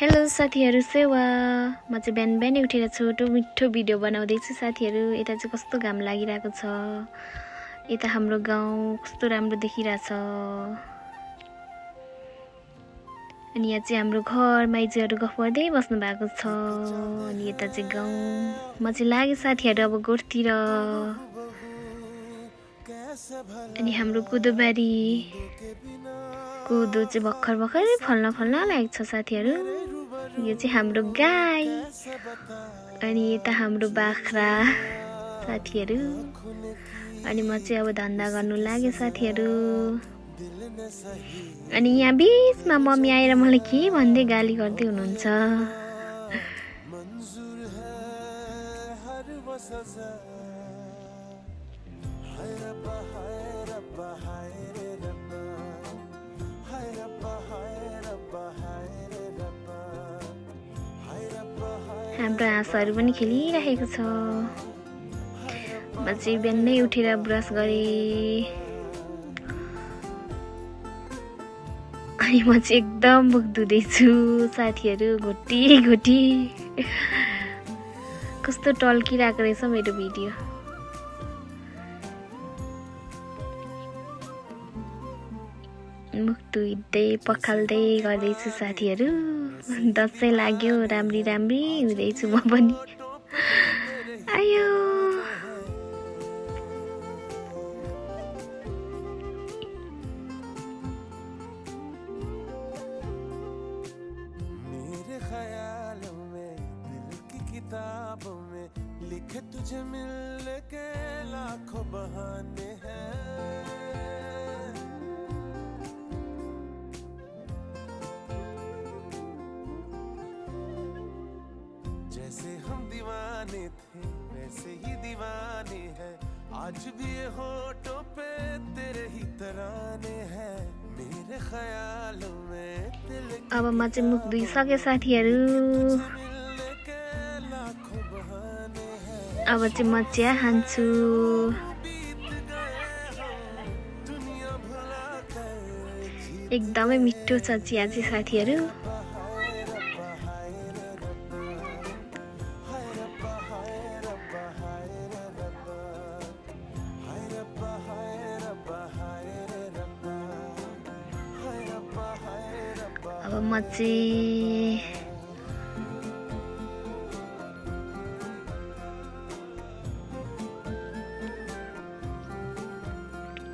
Hello साथीहरु सेवा म चाहिँ बिहान बिहानै उठेर छोटो मिठो भिडियो बनाउँदै छु साथीहरु यता चाहिँ कस्तो घाम लागिरहेको छ यता हाम्रो गाउँ कस्तो राम्रो देखिरहेछ अनि यहाँ चाहिँ हाम्रो घर माइजूहरु गफ गर्दै बस्नु भएको छ अनि यता चाहिँ गाउँ म चाहिँ लागे साथीहरु अब गोठतिर अनि हाम्रो कोदोबारी कोदो चाहिँ भर्खर फल्न लागेको छ साथीहरु यो चाहिँ हाम्रो गाई अनि यता हाम्रो बाख्रा साथीहरु अनि म चाहिँ अब धन्दा गर्नु लागे साथीहरु अनि यहाँ बीचमा मम्मी आएर मलाई के भन्दै गाली गर्दै हुनुहुन्छ हाम्रो हाँसहरु पनि खेलिरहेको छ म चाहिँ बिहानै उठेर ब्रस गरे अनि म चाहिँ एकदम मुख धुदै छु साथीहरु घोटी कस्तो टल्किरहेको रहेछ मेरो भिडियो मुख धुइदै पखाल्दै गर्दैछु साथीहरु दसैँ लाग्यो राम्री हुँदैछु म पनि आयो मेरे ख्यालों में दिल की किताबों में लिखे तुझे मिलने के लाखों बहाने हैं जैसे हम दीवाने थे वैसे ही दीवाने हैं आज भी ये होठों पे तेरे ही तराने हैं मेरे ख्यालों में दिल अब म चाहिँ मुख धुइसके साथीहरु अब चाहिँ म चिया खान्छु एकदमै मिठो छ चिया चाहिँ साथीहरु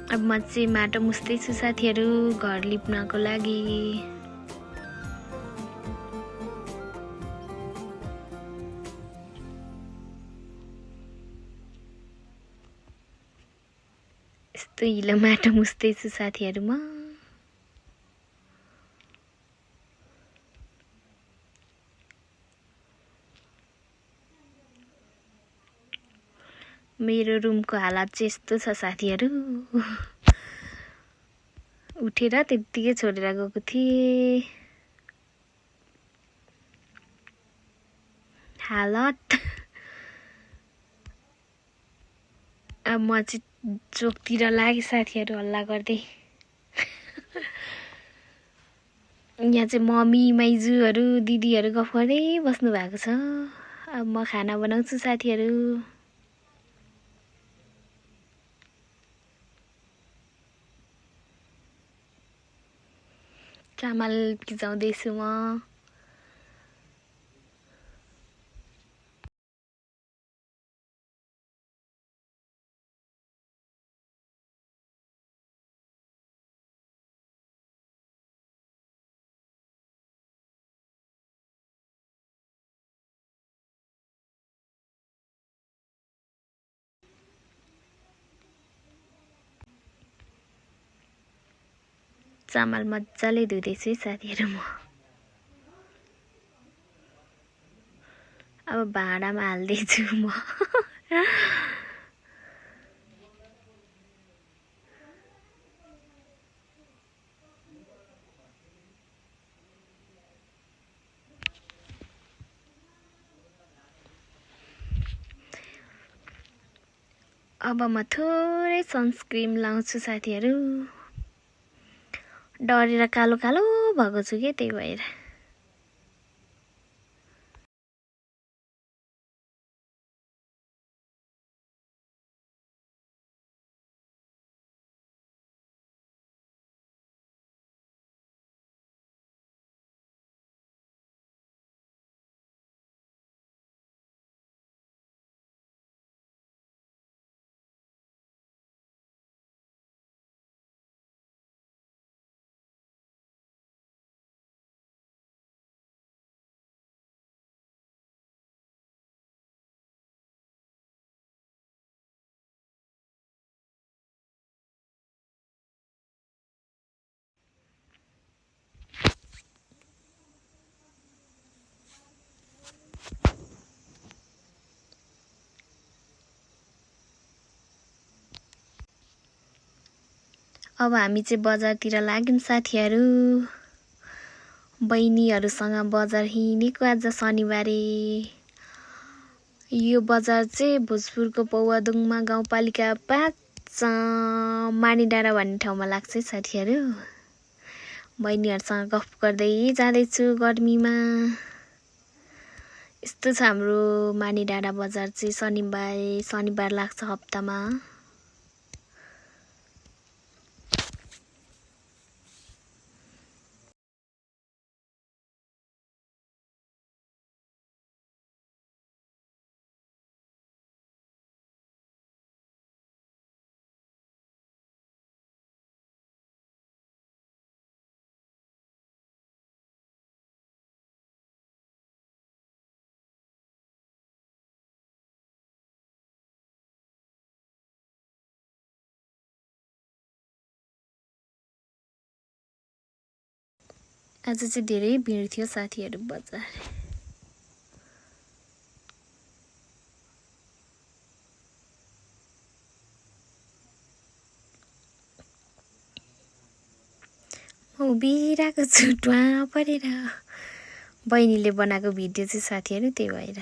अब म चाहिँ माटो मुस्दै छु साथीहरु घर लिप्नको लागि यस्तो हिलो माटो मुस्दै छु साथीहरु म मेरो रुमको हालत चाहिँ यस्तो छ साथीहरु उठेर त्यतिकै छोडेर गएको थिए हालत अब म चाहिँ चोकतिर लागे साथीहरु हल्ला गर्दै यहाँ चाहिँ मम्मी माइजूहरु दिदीहरु गफ गर्दै बस्नु भएको छ अब म खाना बनाउँछु साथीहरु चामल भिजाउँदैछु म चामल मज्जाले धुदैछु साथीहरु म अब भाँडामा हाल्दैछु म अब म थोरै सनस्क्रिन लाउँछु साथीहरु डरेर कालो कालो भएको छु के त्यही भएर अब हामी चाहिँ बजारतिर लाग्यौं साथीहरु बहिनीहरुसँग बजार हिँडेको आज शनिबारे यो बजार चाहिँ भोजपुरको पौवादुङमा गाउँपालिका 5 मानीडाँडा भन्ने ठाउँमा लाग्छ साथीहरु बहिनीहरुसँग गफ गर्दै जाँदै छु गर्मीमा यस्तो छ हाम्रो मानीडाँडा बजार चाहिँ शनिबार लाग्छ हप्तामा आज चाहिँ धेरै भिड थियो साथीहरु बजार म उभिरहेको छु ट्वा परेर बहिनीले बनाएको भिडियो चाहिँ साथीहरु त्यही भएर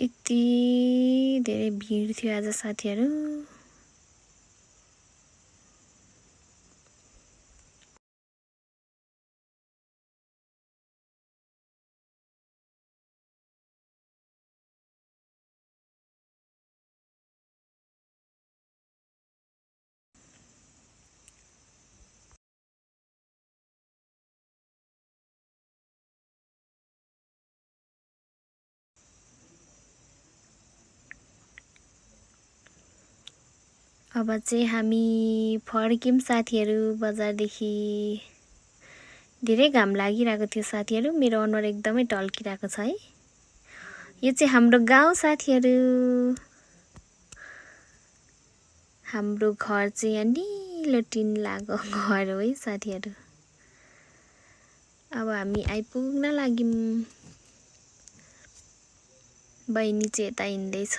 यति धेरै भिड थियो आज साथीहरु अब चाहिँ हामी फर्क्यौं साथीहरु बजारदेखि धेरै घाम लागिरहेको थियो साथीहरु मेरो अनुहार एकदमै टल्किरहेको छ है यो चाहिँ हाम्रो गाउँ साथीहरु हाम्रो घर चाहिँ यहाँ निलो टिन लागेको घर हो है साथीहरु अब हामी आइपुग्न लाग्यौं। बहिनी चाहिँ यता हिँड्दैछ।